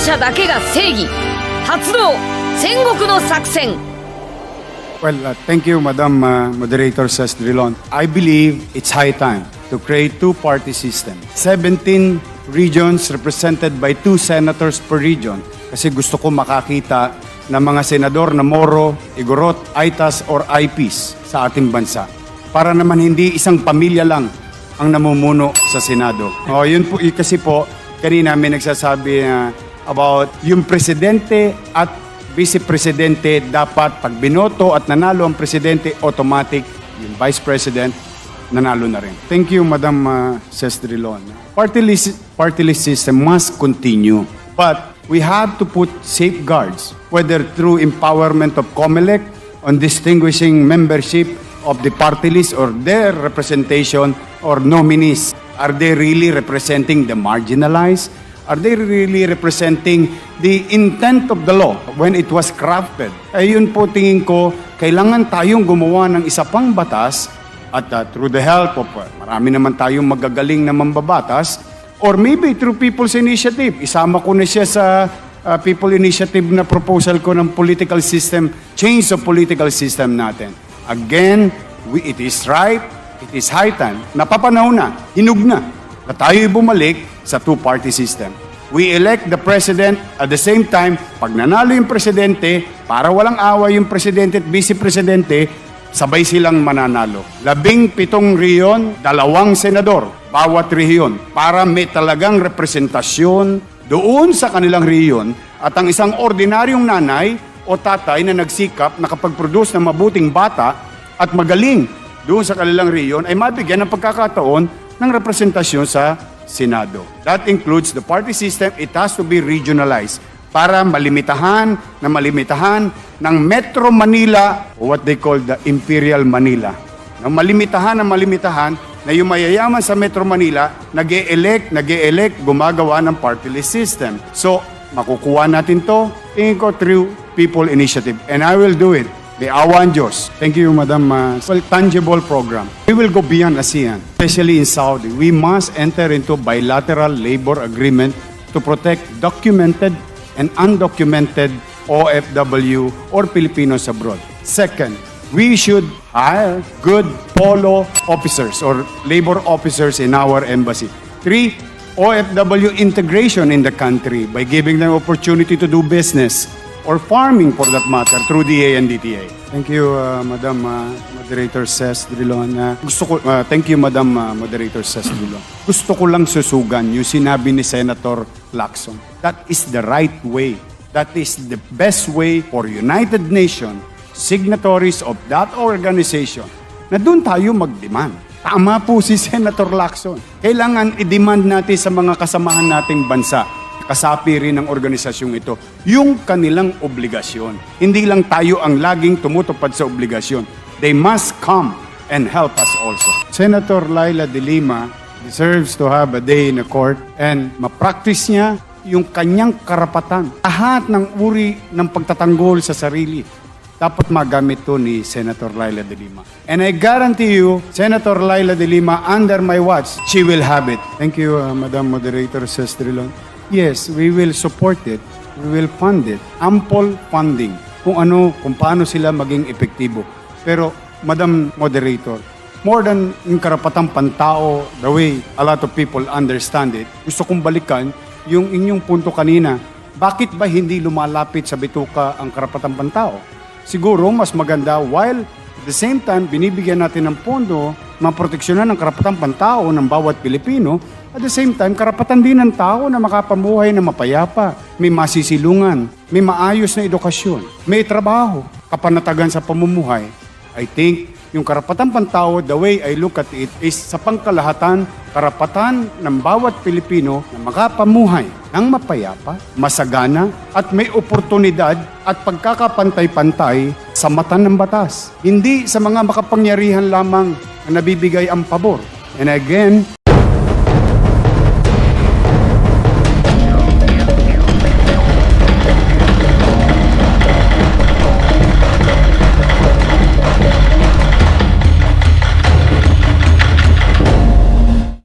者だけが正義発動戦国の作戦 Well, thank you, Madam Moderator Ses Drilon. I believe it's high time to create two-party system. 17 regions represented by 2 senators per region. Kasi gusto ko makakita ng mga senador na Moro, Igorot, Aitas, or IPs sa ating bansa. Para naman hindi isang pamilya lang ang namumuno sa Senado. Yun po, kasi po, kanina may nagsasabi about yung presidente at vice-presidente dapat pag binoto at nanalo ang presidente, automatic yung vice president nanalo na rin. Thank you, Madam Ses Drilon. Party list system must continue, but we have to put safeguards, whether through empowerment of COMELEC on distinguishing membership of the party list or their representation or nominees. Are they really representing the marginalized? Are they really representing the intent of the law when it was crafted? Ayun po tingin ko, kailangan tayong gumawa ng isa pang batas at through the help of marami naman tayong magagaling na mambabatas or maybe through People's Initiative. Isama ko na siya sa People Initiative na proposal ko ng political system, change of political system natin. Again, it is right, it is high time. Napapanahon na, hinug na tayo'y bumalik sa two-party system. We elect the president at the same time, pag nanalo yung presidente, para walang away yung presidente at vice-presidente, sabay silang mananalo. 17 rehiyon, 2 senador, bawat rehiyon, para may talagang representasyon doon sa kanilang rehiyon at ang isang ordinaryong nanay o tatay na nagsikap, nakapag-produce ng mabuting bata at magaling doon sa kanilang rehiyon ay mabigyan ng pagkakataon ng representasyon sa Senado. That includes the party system. It has to be regionalized para malimitahan ng Metro Manila o what they call the Imperial Manila. Na malimitahan na yung mayayaman sa Metro Manila nag-e-elect, gumagawa ng party list system. So, makukuha natin to, tingin ko through People Initiative. And I will do it. The awan Diyos. Thank you, Madam. Tangible program. We will go beyond ASEAN, especially in Saudi. We must enter into bilateral labor agreement to protect documented and undocumented OFW or Filipinos abroad. Second, we should hire good polo officers or labor officers in our embassy. 3, OFW integration in the country by giving them opportunity to do business or farming for that matter through DA and DTA. Thank you, Madam Moderator Ses Drilon. Thank you, Madam Moderator Ses Drilon. Gusto ko lang susugan yung sinabi ni Senator Lacson. That is the right way. That is the best way for United Nations, signatories of that organization, na doon tayo mag-demand. Tama po si Senator Lacson. Kailangan i-demand natin sa mga kasamahan nating bansa, kasapi rin ng organisasyong ito, yung kanilang obligasyon. Hindi lang tayo ang laging tumutupad sa obligasyon. They must come and help us also. Senator Laila de Lima deserves to have a day in the court and ma-practice niya yung kanyang karapatan. Lahat ng uri ng pagtatanggol sa sarili, dapat magamit to ni Senator Laila de Lima. And I guarantee you, Senator Laila de Lima, under my watch, she will have it. Thank you, Madam Moderator Ses Drilon. Yes, we will support it. We will fund it. Ample funding. Kung paano sila maging epektibo. Pero, Madam Moderator, more than yung karapatang pantao, the way a lot of people understand it, gusto kong balikan yung inyong punto kanina. Bakit ba hindi lumalapit sa bituka ang karapatang pantao? Siguro, mas maganda while at the same time, binibigyan natin ng pondo maproteksyonan ng karapatang pantao ng bawat Pilipino. At the same time, karapatan din ng tao na makapamuhay na mapayapa, may masisilungan, may maayos na edukasyon, may trabaho, kapanatagan sa pamumuhay. I think yung karapatan pantao, the way I look at it, is sa pangkalahatan, karapatan ng bawat Pilipino na makapamuhay ng mapayapa, masagana, at may oportunidad at pagkakapantay-pantay sa mata ng batas. Hindi sa mga makapangyarihan lamang na nabibigay ang pabor. And again,